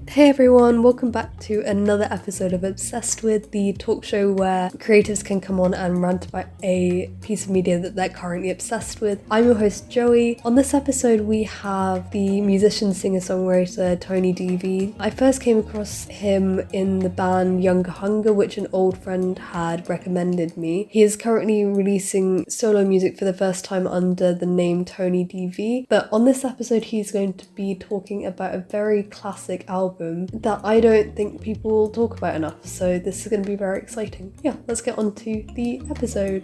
Hey everyone, welcome back to another episode of Obsessed With, the talk show where creatives can come on and rant about a piece of media that they're currently obsessed with. I'm your host Joey. On this episode we have the musician, singer-songwriter Tony DV. I first came across him in the band Younger Hunger, which an old friend had recommended me. He is currently releasing solo music for the first time under the name Tony DV, but on this episode he's going to be talking about a very classic album that I don't think people talk about enough, so this is going to be very exciting. Yeah, let's get on to the episode.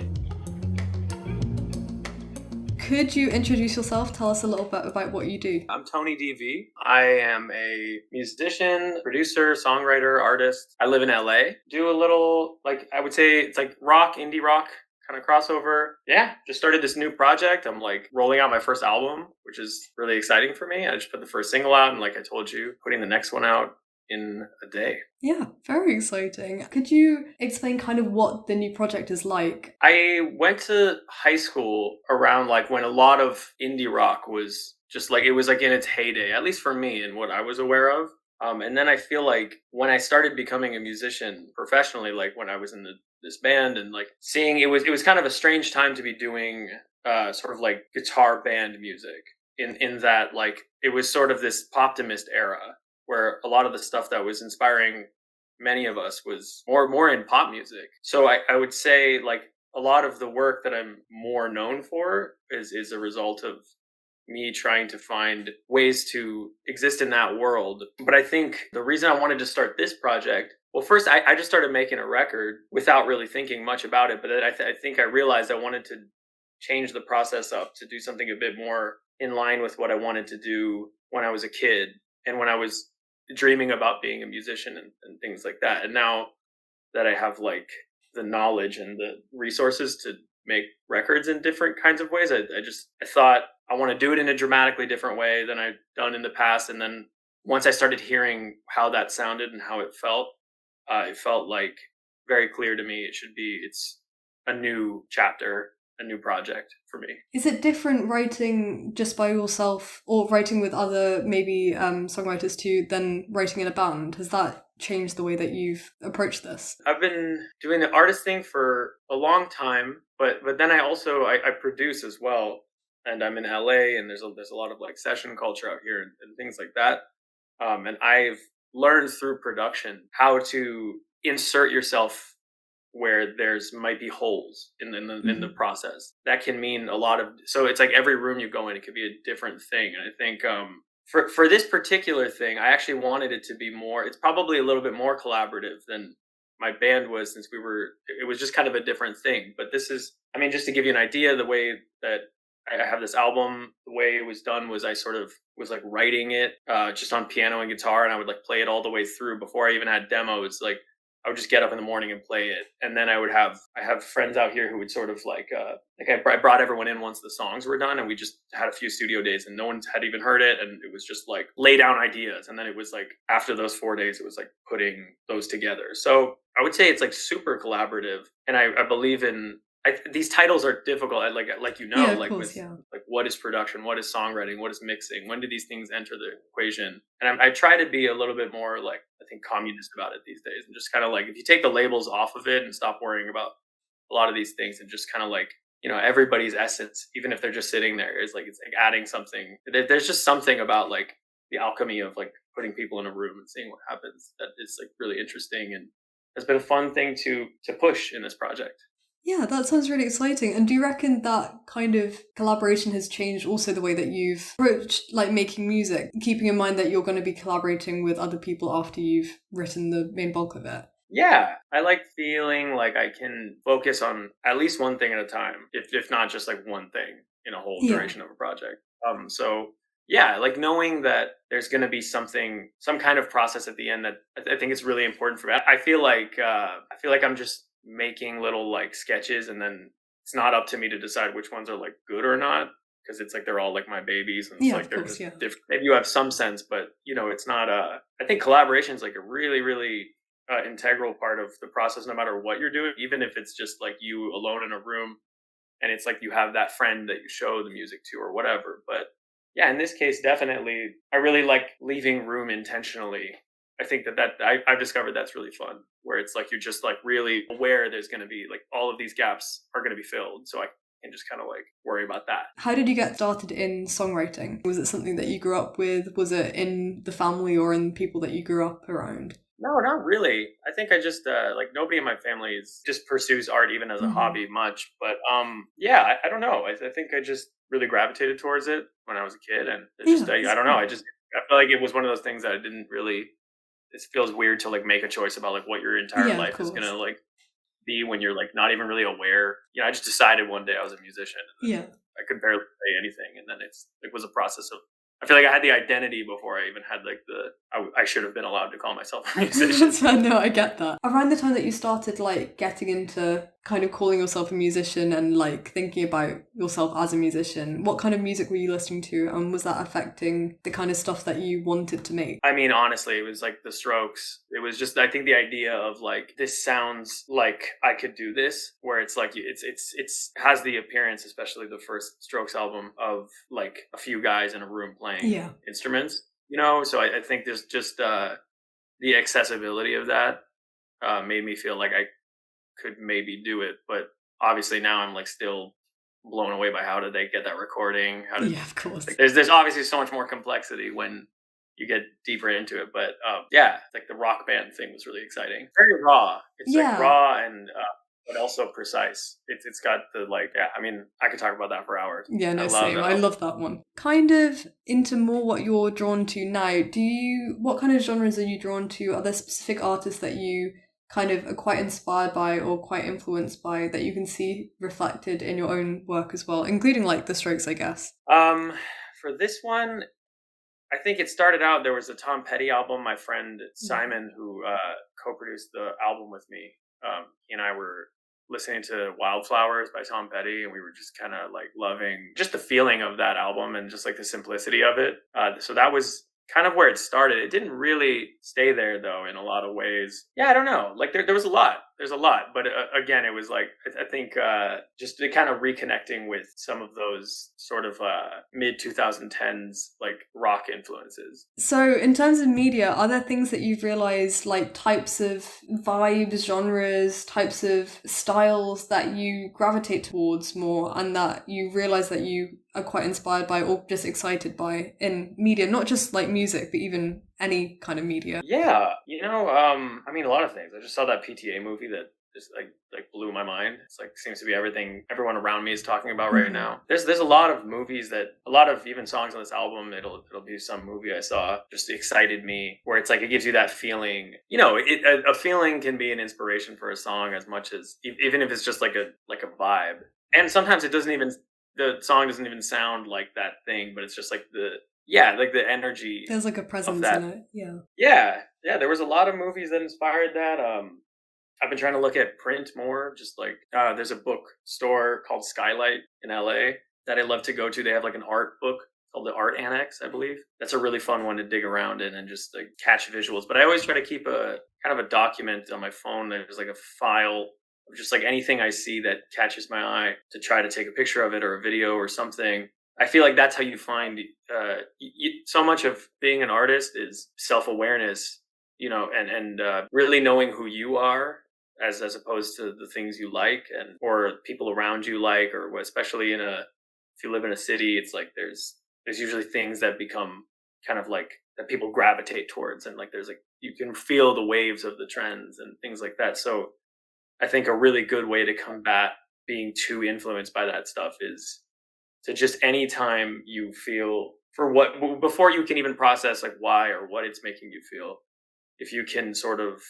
Could you introduce yourself? Tell us a little bit about what you do. I'm Tony DV. I am a musician, producer, songwriter, artist. I live in LA. Do a little, I would say it's like rock, indie rock kind of crossover. Yeah, just started this new project. I'm rolling out my first album, which is really exciting for me. I just put the first single out, and like I told you, putting the next one out in a day. Yeah, very exciting. Could you explain kind of what the new project is like? I went to high school around when a lot of indie rock was just it was in its heyday, at least for me and what I was aware of. And then I feel like when I started becoming a musician professionally, when I was in this band and seeing it was kind of a strange time to be doing sort of guitar band music in that it was sort of this poptimist era where a lot of the stuff that was inspiring many of us was more in pop music. So I would say a lot of the work that I'm more known for is a result of me trying to find ways to exist in that world. But I think the reason I wanted to start this project, well, first I just started making a record without really thinking much about it. But then I think I realized I wanted to change the process up to do something a bit more in line with what I wanted to do when I was a kid and when I was dreaming about being a musician and things like that. And now that I have the knowledge and the resources to make records in different kinds of ways, I thought I want to do it in a dramatically different way than I've done in the past. And then once I started hearing how that sounded and how it felt very clear to me it's a new chapter, a new project for me. Is it different writing just by yourself or writing with other maybe songwriters too than writing in a band? Has that changed the way that you've approached this? I've been doing the artist thing for a long time, but then I also I produce as well, and I'm in LA, and there's a lot of session culture out here and things like that. And I've learned through production how to insert yourself where there's might be holes in the process. That can mean a lot of, so it's every room you go in, it could be a different thing. And I think for this particular thing, I actually wanted it to be more, it's probably a little bit more collaborative than my band was, since it was just kind of a different thing. But this is, I mean, just to give you an idea, the way that I have this album, the way it was done was I sort of was writing it just on piano and guitar, and I would play it all the way through before I even had demos. I would just get up in the morning and play it, and then I have friends out here who would sort of I brought everyone in once the songs were done, and we just had a few studio days, and no one had even heard it, and it was just lay down ideas, and then it was after those 4 days, it was putting those together. So I would say it's super collaborative, and I believe in. These titles are difficult, Yeah, of course, yeah. What is production, what is songwriting, what is mixing, when do these things enter the equation? And I try to be a little bit more I think communist about it these days, and just kind of if you take the labels off of it and stop worrying about a lot of these things, and just kind of everybody's essence, even if they're just sitting there, is it's adding something. There's just something about the alchemy of putting people in a room and seeing what happens that is really interesting, and has been a fun thing to push in this project. Yeah, that sounds really exciting. And do you reckon that kind of collaboration has changed also the way that you've approached making music, keeping in mind that you're going to be collaborating with other people after you've written the main bulk of it? Yeah, I like feeling like I can focus on at least one thing at a time, if not just one thing in a whole duration of a project. So yeah, knowing that there's going to be some kind of process at the end, that I think is really important for me. I feel like I'm just making little sketches, and then it's not up to me to decide which ones are good or not, because it's they're all my babies, and it's they're just different. Maybe you have some sense, but it's not I think collaboration is a really, really integral part of the process, no matter what you're doing, even if it's just you alone in a room, and it's you have that friend that you show the music to or whatever. But yeah, in this case, definitely, I really like leaving room intentionally I think I've discovered that's really fun, where it's like you're just like really aware there's going to be like all of these gaps are going to be filled, so I can just kind of like worry about that. How did you get started in songwriting? Was it something that you grew up with? Was it in the family or in people that you grew up around? No, not really. I think I just like nobody in my family just pursues art even as a hobby much. But yeah, I don't know. I think I just really gravitated towards it when I was a kid, and it just I don't know. I feel like it was one of those things that I didn't really. It feels weird to like make a choice about like what your entire life is gonna like be when you're like not even really aware. You know, I just decided one day I was a musician. And I could barely play anything, and then it was a process of. I feel like I had the identity before I even had like I should have been allowed to call myself a musician. No, I get that. Around the time that you started like getting into kind of calling yourself a musician and like thinking about yourself as a musician, what kind of music were you listening to, and was that affecting the kind of stuff that you wanted to make? I mean, honestly, it was like the Strokes. It was just, I think, the idea of like this sounds like I could do this, where it's like it's has the appearance, especially the first Strokes album, of like a few guys in a room playing instruments. You know, so I think there's just the accessibility of that made me feel like I could maybe do it, but obviously now I'm like still blown away by how did they get that recording? How did of course. Like, there's obviously so much more complexity when you get deeper into it, but yeah, like the rock band thing was really exciting. Very raw. It's like raw and but also precise. It's got the like I mean I could talk about that for hours. Yeah, no, same. I love that one. Kind of into more what you're drawn to now. What kind of genres are you drawn to? Are there specific artists that you kind of are quite inspired by or quite influenced by that you can see reflected in your own work as well, including like the Strokes, I guess? For this one, I think it started out, there was a Tom Petty album. My friend Simon, who co-produced the album with me, he and I were listening to Wildflowers by Tom Petty, and we were just kind of like loving just the feeling of that album and just like the simplicity of it. So that was kind of where it started. It didn't really stay there though in a lot of ways. Yeah, I don't know. Like there was a lot. There's a lot, but again, it was like I think just the kind of reconnecting with some of those sort of mid 2010s like rock influences. So, in terms of media, are there things that you've realized, like types of vibes, genres, types of styles that you gravitate towards more, and that you realize that you are quite inspired by or just excited by in media, not just like music, but even any kind of media? Yeah, you know, I mean, a lot of things. I just saw that PTA movie that just like blew my mind. It's like seems to be everything everyone around me is talking about right now. There's a lot of movies that a lot of even songs on this album. It'll be some movie I saw just excited me, where it's like it gives you that feeling. You know, a feeling can be an inspiration for a song as much as even if it's just like a vibe. And sometimes the song doesn't even sound like that thing, but it's just like like the energy. There's like a presence in it. Yeah. There was a lot of movies that inspired that. I've been trying to look at print more. Just like there's a bookstore called Skylight in LA that I love to go to. They have like an art book called the Art Annex, I believe. That's a really fun one to dig around in and just like catch visuals. But I always try to keep a kind of a document on my phone. There's like a file of just like anything I see that catches my eye to try to take a picture of it or a video or something. I feel like that's how you find so much of being an artist is self-awareness, you know, and really knowing who you are as opposed to the things you like and or people around you like, or especially if you live in a city, it's like there's usually things that become kind of like that people gravitate towards, and like there's like you can feel the waves of the trends and things like that. So I think a really good way to combat being too influenced by that stuff is to just anytime you feel before you can even process like why or what it's making you feel, if you can sort of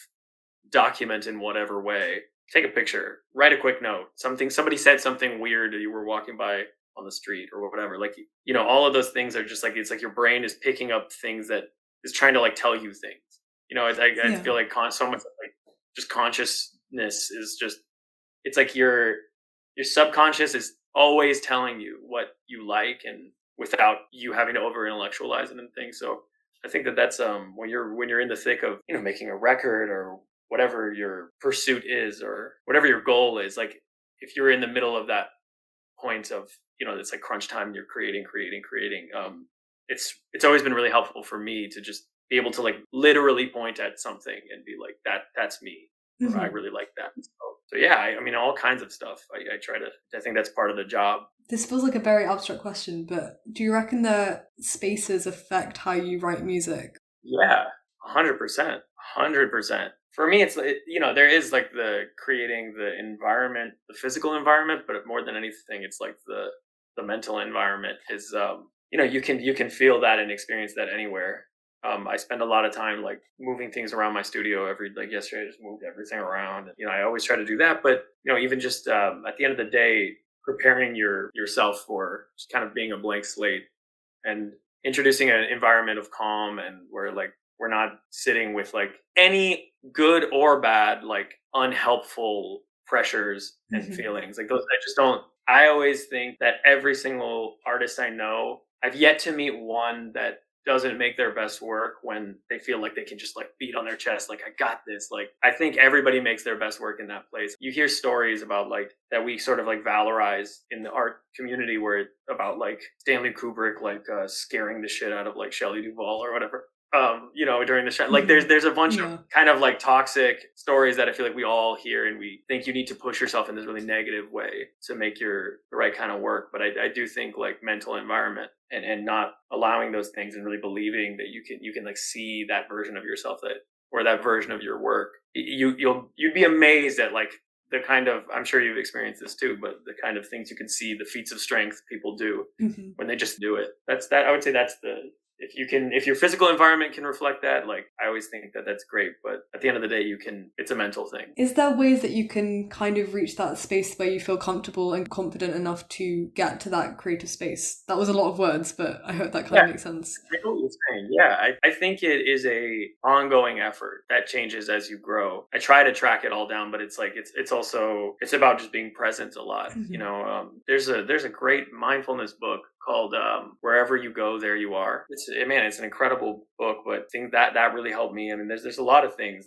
document in whatever way, take a picture, write a quick note, somebody said something weird you were walking by on the street or whatever, like, you know, all of those things are just like, it's like your brain is picking up things that is trying to like tell you things, you know. I feel like so much like just consciousness is just, it's like your subconscious is always telling you what you like and without you having to over intellectualize it and things. So I think that's when you're in the thick of, you know, making a record or whatever your pursuit is or whatever your goal is, like if you're in the middle of that point of, you know, it's like crunch time, you're creating, it's always been really helpful for me to just be able to like literally point at something and be like, that's me. Or I really like that. So yeah, I mean, all kinds of stuff. I think that's part of the job. This feels like a very abstract question, but do you reckon that spaces affect how you write music? Yeah, 100%, 100%. For me, there is like the creating the environment, the physical environment, but more than anything, it's like the mental environment is, you can feel that and experience that anywhere. I spend a lot of time like moving things around my studio like yesterday. I just moved everything around. I always try to do that, but even just at the end of the day, preparing yourself for just kind of being a blank slate and introducing an environment of calm and where like we're not sitting with like any good or bad like unhelpful pressures and feelings like those. I always think that every single artist I know, I've yet to meet one that doesn't make their best work when they feel like they can just like beat on their chest like I got this. Like I think everybody makes their best work in that place. You hear stories about like that we sort of like valorize in the art community where about like Stanley Kubrick like scaring the shit out of like Shelley Duvall or whatever. During the show, like there's a bunch of kind of like toxic stories that I feel like we all hear, and we think you need to push yourself in this really negative way to make the right kind of work. But I do think like mental environment and not allowing those things and really believing that you can like see that version of yourself or that version of your work. You'd be amazed at like the kind of, I'm sure you've experienced this too, but the kind of things you can see, the feats of strength people do when they just do it. I would say that's if your physical environment can reflect that, like I always think that that's great. But at the end of the day, it's a mental thing. Is there ways that you can kind of reach that space where you feel comfortable and confident enough to get to that creative space? That was a lot of words, but I hope that kind of makes sense. I know what you're saying. Yeah, I think it is a ongoing effort that changes as you grow. I try to track it all down, but it's like it's about just being present a lot. There's a great mindfulness book called Wherever You Go, There You Are. It's an incredible book, but I think that really helped me. I mean, there's a lot of things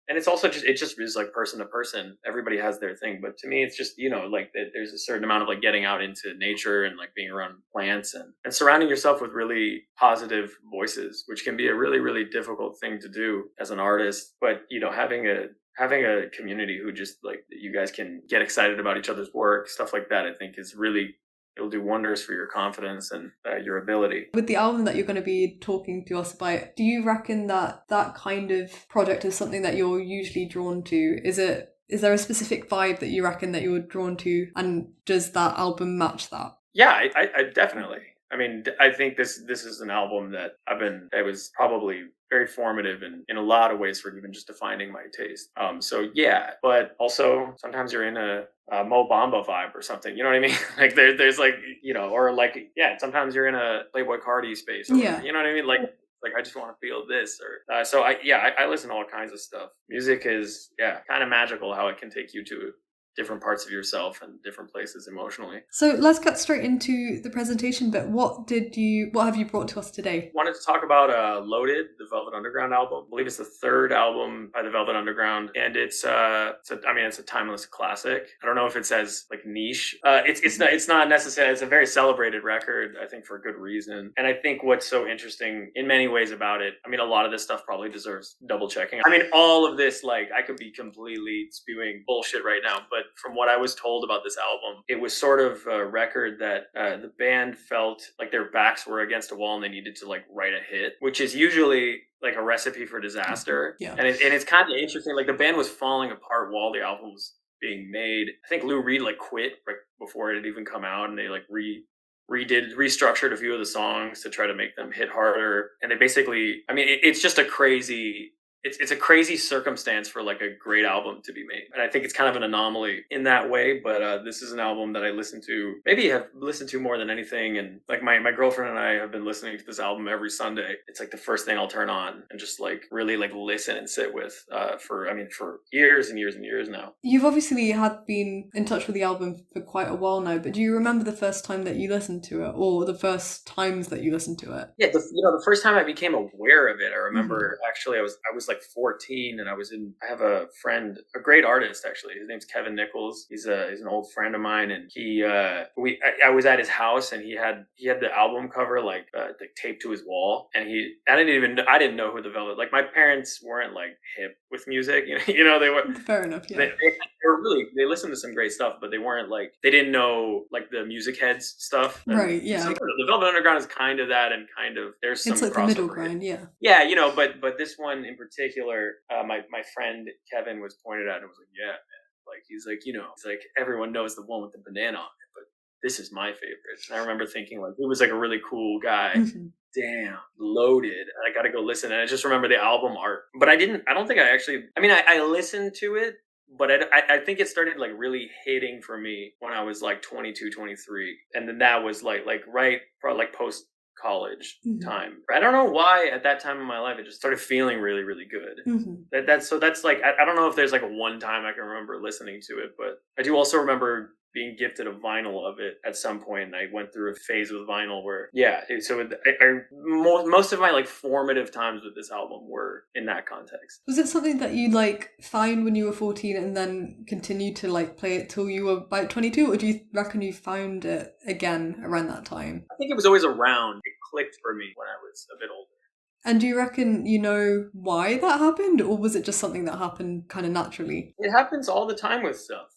and it's also it just is like person to person. Everybody has their thing, but to me, it's just like there's a certain amount of like getting out into nature and like being around plants and surrounding yourself with really positive voices, which can be a really really difficult thing to do as an artist. But having a community who just like you guys can get excited about each other's work, stuff like that, I think is really. It'll do wonders for your confidence and your ability. With the album that you're going to be talking to us about, do you reckon that kind of project is something that you're usually drawn to? Is there a specific vibe that you reckon that you're drawn to, and does that album match that? Yeah, I definitely. I mean, I think this is an album that it was probably very formative in a lot of ways for even just defining my taste. So yeah, but also sometimes you're in a Mo Bamba vibe or something, you know what I mean? Like there's like, or like, yeah, sometimes you're in a Playboy Cardi space, or, you know what I mean? Like I just want to feel this, or so I listen to all kinds of stuff. Music is kind of magical how it can take you to different parts of yourself and different places emotionally. So let's get straight into the presentation, but what have you brought to us today? Wanted to talk about Loaded, the Velvet Underground album. I believe it's the third album by the Velvet Underground, and it's a timeless classic. I don't know if it's as like niche. It's not necessarily. It's a very celebrated record, I think, for a good reason. And I think what's so interesting in many ways about it, I mean, a lot of this stuff probably deserves double checking. I mean, all of this, like, I could be completely spewing bullshit right now, but from what I was told about this album, it was sort of a record that the band felt like their backs were against a wall and they needed to like write a hit, which is usually like a recipe for disaster. Yeah. And it's kind of interesting. Like the band was falling apart while the album was being made. I think Lou Reed like quit right before it had even come out, and they like restructured a few of the songs to try to make them hit harder. And they basically, I mean, it's just a crazy. It's a crazy circumstance for like a great album to be made. And I think it's kind of an anomaly in that way. But this is an album that I have listened to more than anything. And like my girlfriend and I have been listening to this album every Sunday. It's like the first thing I'll turn on and just like really like listen and sit with for years and years and years now. You've obviously been in touch with the album for quite a while now, but do you remember the first time that you listened to it, or the first times that you listened to it? Yeah, the first time I became aware of it, I remember actually I was like like 14, and I have a friend, a great artist actually. His name's Kevin Nichols. He's an old friend of mine, and I was at his house, and he had the album cover like taped to his wall, and I didn't know who the Velvet, like my parents weren't like hip with music, they were fair enough, yeah. They listened to some great stuff, but they weren't like, they didn't know like the music heads stuff. Right, yeah. The Velvet Underground is kind of that, and kind of there's some it's like the middle ground, yeah. Yeah, but this one in particular, my friend Kevin was pointed out and was like, yeah, man. Like he's like everyone knows the one with the banana on it, but this is my favorite. And I remember thinking like he was like a really cool guy. Mm-hmm. Damn, loaded. I got to go listen. And I just remember the album art, but I don't think I actually. I mean, I listened to it, but I think it started like really hitting for me when I was like 22, 23, and then that was like right, probably like post college time. I don't know why at that time in my life it just started feeling really, really good. That's like I don't know if there's like a one time I can remember listening to it, but I do also remember being gifted a vinyl of it at some point, and I went through a phase with vinyl where most of my like formative times with this album were in that context. Was it something that you like found when you were 14 and then continued to like play it till you were about 22, or do you reckon you found it again around that time? I think it was always around. It clicked for me when I was a bit older. And do you reckon you know why that happened, or was it just something that happened kind of naturally? It happens all the time with stuff.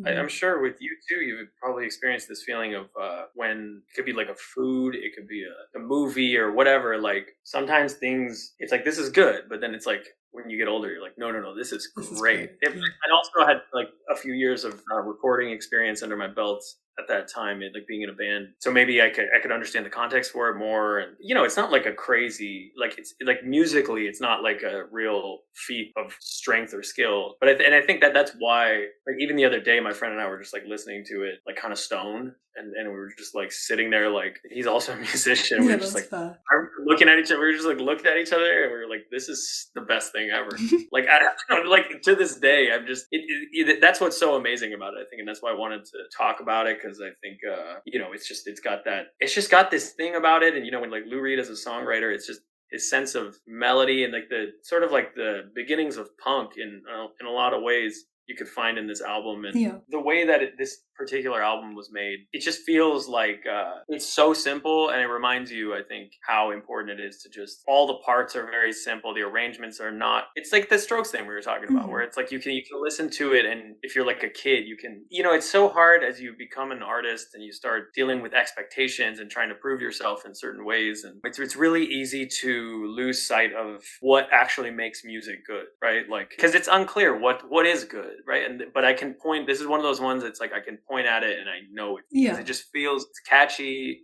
I'm sure with you too, you've probably experienced this feeling of when it could be like a food, it could be a movie or whatever. Like sometimes things, it's like, this is good, but then it's like when you get older, you're like, no, this is great. I also had like a few years of recording experience under my belt at that time, like being in a band, so maybe I could understand the context for it more. And it's not like a crazy, like it's like musically it's not like a real feat of strength or skill, but I think that's why, like even the other day my friend and I were just like listening to it like kind of stoned, and we were just like sitting there, like he's also a musician, we were just like looking at each other, we were just like looked at each other, and we were like, this is the best thing ever. Like I don't know, like to this day I'm just that's what's so amazing about it, I think, and that's why I wanted to talk about it, because I think it's just got this thing about it. And when like Lou Reed as a songwriter, it's just his sense of melody and like the sort of like the beginnings of punk in a lot of ways you could find in this album. And the way that this particular album was made, it just feels like it's so simple, and it reminds you, I think, how important it is to just, all the parts are very simple, the arrangements are not, it's like the Strokes thing we were talking about, where it's like you can listen to it, and if you're like a kid, you can, it's so hard as you become an artist and you start dealing with expectations and trying to prove yourself in certain ways, and it's really easy to lose sight of what actually makes music good, right? Like, because it's unclear what is good, right? But I can point, this is one of those ones that's like I can point at it and I know it. It just feels, it's catchy.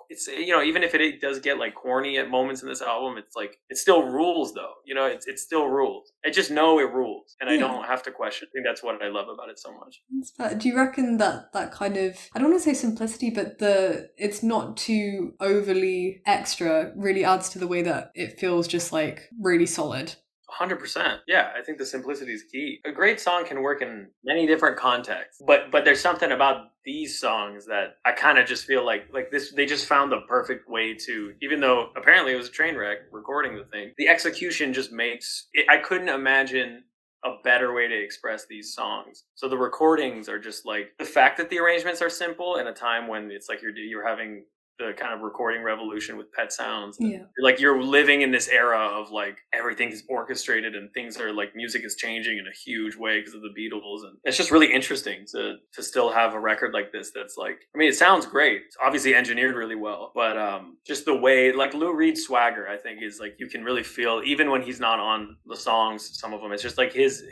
It's even if it does get like corny at moments in this album, it's like it still rules though. It still rules. I just know it rules, and I don't have to question. I think that's what I love about it so much. Do you reckon that kind of, I don't want to say simplicity, but it's not too overly extra really adds to the way that it feels just like really solid? 100%. Yeah, I think the simplicity is key. A great song can work in many different contexts, but there's something about these songs that I kind of just feel like this, they just found the perfect way to, even though apparently it was a train wreck recording the thing, the execution just makes it, I couldn't imagine a better way to express these songs. So the recordings are just like, the fact that the arrangements are simple in a time when it's like you're having the kind of recording revolution with Pet Sounds. You're living in this era of like everything is orchestrated and things are like, music is changing in a huge way because of the Beatles, and it's just really interesting to still have a record like this that's like, I mean, it sounds great, it's obviously engineered really well, but just the way, like Lou Reed's swagger, I think, is like you can really feel even when he's not on the songs, some of them, it's just like his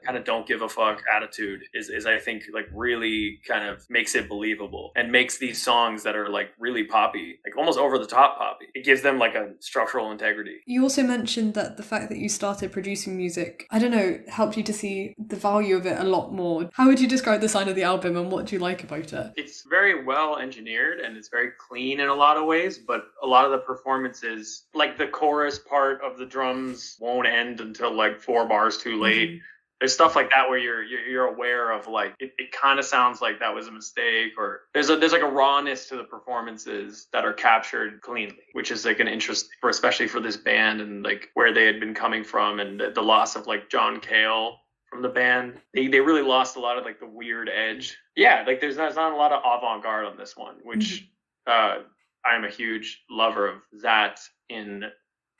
kind of don't give a fuck attitude is I think like really kind of makes it believable and makes these songs that are like really poppy, like almost over the top poppy, it gives them like a structural integrity. You also mentioned that the fact that you started producing music, I don't know, helped you to see the value of it a lot more. How would you describe the sound of the album, and what do you like about it? It's very well engineered and it's very clean in a lot of ways, but a lot of the performances, like the chorus part of the drums won't end until like 4 bars too late. there's stuff like that where you're aware of like it kind of sounds like that was a mistake, or there's like a rawness to the performances that are captured cleanly, which is like an interest for especially for this band and like where they had been coming from, and the loss of like John Cale from the band. They really lost a lot of like the weird edge. Yeah, like there's not a lot of avant-garde on this one, which I'm a huge lover of that in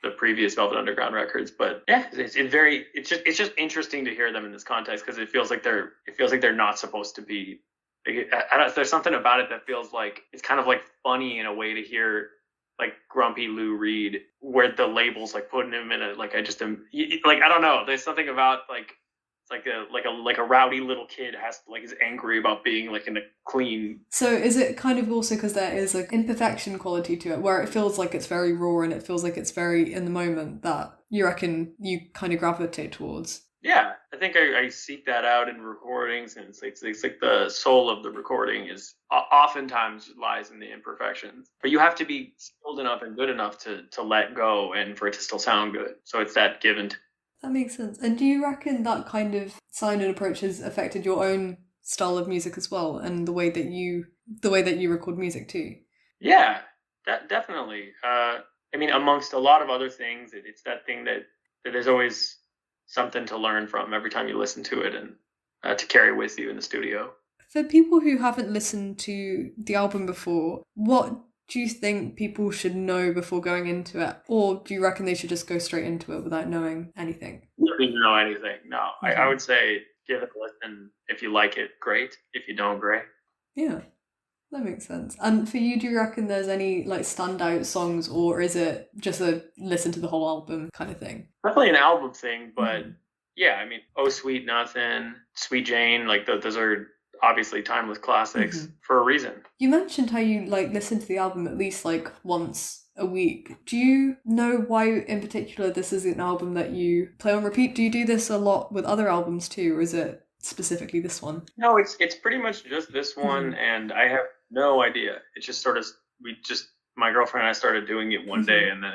the previous Velvet Underground records. But yeah, it's just interesting to hear them in this context because it feels like they're not supposed to be. There's something about it that feels like it's kind of like funny in a way to hear like grumpy Lou Reed, where the labels like putting him in a like I just am like I don't know. There's something about like it's like a rowdy little kid has to, like is angry about being like in a clean. So is it kind of also because there is an imperfection quality to it where it feels like it's very raw and it feels like it's very in the moment that you reckon you kind of gravitate towards? Yeah, I think I seek that out in recordings, and it's like the soul of the recording is oftentimes lies in the imperfections. But you have to be skilled enough and good enough to let go and for it to still sound good. So it's that give and take. That makes sense. And do you reckon that kind of sound and approach has affected your own style of music as well, and the way that you record music too? Yeah, that definitely. I mean, amongst a lot of other things, it's that thing that there's always something to learn from every time you listen to it, and to carry with you in the studio. For people who haven't listened to the album before, what do you think people should know before going into it? Or do you reckon they should just go straight into it without knowing anything? You don't need to know anything. No, I would say give it a listen. If you like it, great. If you don't, great. Yeah, that makes sense. And for you, do you reckon there's any like standout songs, or is it just a listen to the whole album kind of thing? Definitely an album thing, but yeah, I mean, Oh Sweet Nothing, Sweet Jane, like those are obviously timeless classics for a reason. You mentioned how you like listen to the album at least like once a week. Do you know why in particular this is an album that you play on repeat? Do you do this a lot with other albums too, or is it specifically this one? No, it's pretty much just this one, and I have no idea. It's just sort of my girlfriend and I started doing it one day, and then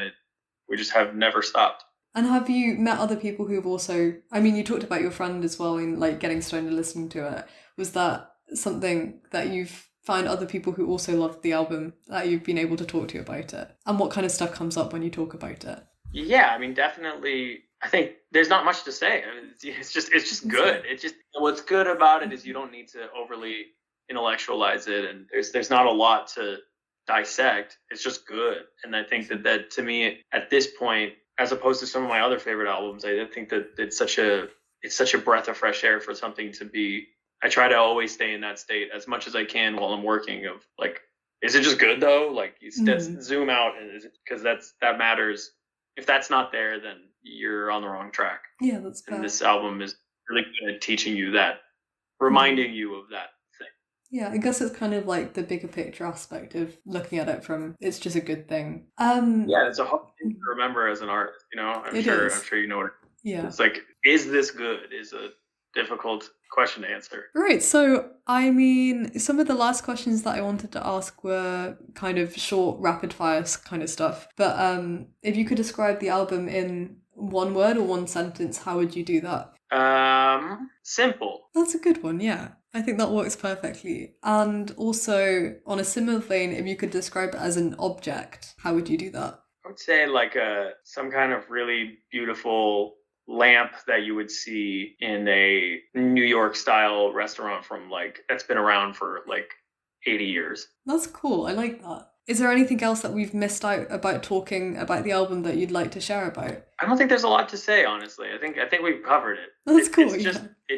we just have never stopped. And have you met other people who've also, I mean, you talked about your friend as well in like getting stoned and listening to it. Was that something that you've found other people who also loved the album that you've been able to talk to about it? And what kind of stuff comes up when you talk about it? Yeah, I mean, definitely. I think there's not much to say. I mean, it's just good. It's just what's good about it is you don't need to overly intellectualize it, and there's not a lot to dissect. It's just good, and I think that to me at this point, as opposed to some of my other favorite albums, I think that it's such a breath of fresh air for something to be. I try to always stay in that state as much as I can while I'm working. Of like, is it just good though? Like, you zoom out, and because that matters. If that's not there, then you're on the wrong track. Yeah, that's fair. And this album is really good at teaching you that, reminding you of that thing. Yeah, I guess it's kind of like the bigger picture aspect of looking at it from it's just a good thing. Yeah, it's a hard thing to remember as an artist, you know. I'm sure you know what yeah. It's like, is this good? Is a difficult question to answer. Right, so I mean, some of the last questions that I wanted to ask were kind of short, rapid fire kind of stuff. But if you could describe the album in one word or one sentence, how would you do that? Simple. That's a good one, yeah. I think that works perfectly. And also, on a similar vein, if you could describe it as an object, how would you do that? I would say like some kind of really beautiful lamp that you would see in a New York style restaurant from like that's been around for like 80 years. That's cool. I like that. Is there anything else that we've missed out about talking about the album that you'd like to share about? I don't think there's a lot to say, honestly. I think we've covered it. That's cool. It's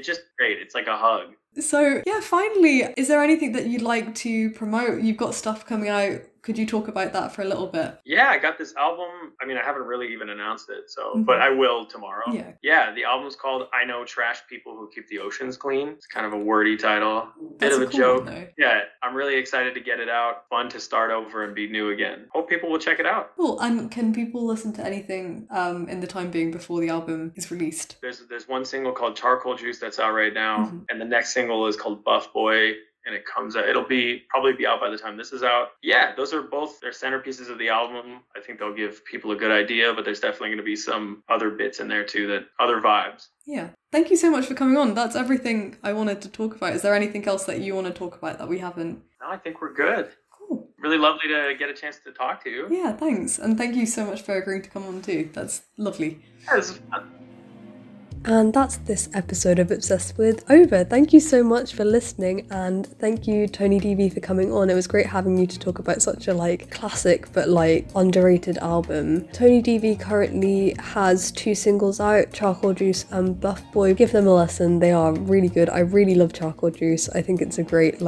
just great. It's like a hug. So yeah, finally, is there anything that you'd like to promote? You've got stuff coming out. Could you talk about that for a little bit? Yeah, I got this album. I mean, I haven't really even announced it, but I will tomorrow. Yeah, the album's called I Know Trash People Who Keep the Oceans Clean. It's kind of a wordy title. Bit of a cool joke. Yeah, I'm really excited to get it out. Fun to start over and be new again. Hope people will check it out. Cool. And can people listen to anything in the time being before the album is released? There's one single called Charcoal Juice that's out right now, and the next single is called Buff Boy. and it comes out. It'll probably be out by the time this is out. Yeah, those are both their centerpieces of the album. I think they'll give people a good idea, but there's definitely going to be some other bits in there too, that other vibes. Yeah. Thank you so much for coming on. That's everything I wanted to talk about. Is there anything else that you want to talk about that we haven't? No, I think we're good. Cool. Really lovely to get a chance to talk to you. Yeah, thanks. And thank you so much for agreeing to come on too. That's lovely. Yeah, this is fun. And that's this episode of Obsessed With over. Thank you so much for listening, and thank you Tony DV for coming on. It was great having you to talk about such a classic but underrated album. Tony DV currently has 2 singles out, Charcoal Juice and Buff Boy. Give them a listen, they are really good. I really love Charcoal Juice. I think it's a great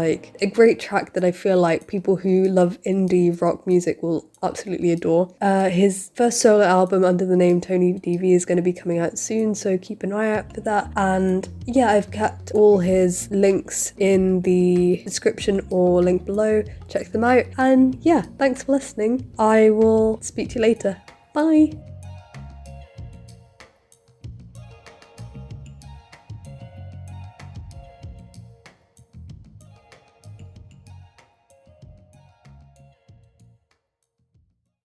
track that I feel like people who love indie rock music will absolutely adore. His first solo album under the name Tony DV is going to be coming out soon, so keep an eye out for that. And yeah, I've kept all his links in the description or link below. Check them out. And yeah, thanks for listening. I will speak to you later. Bye.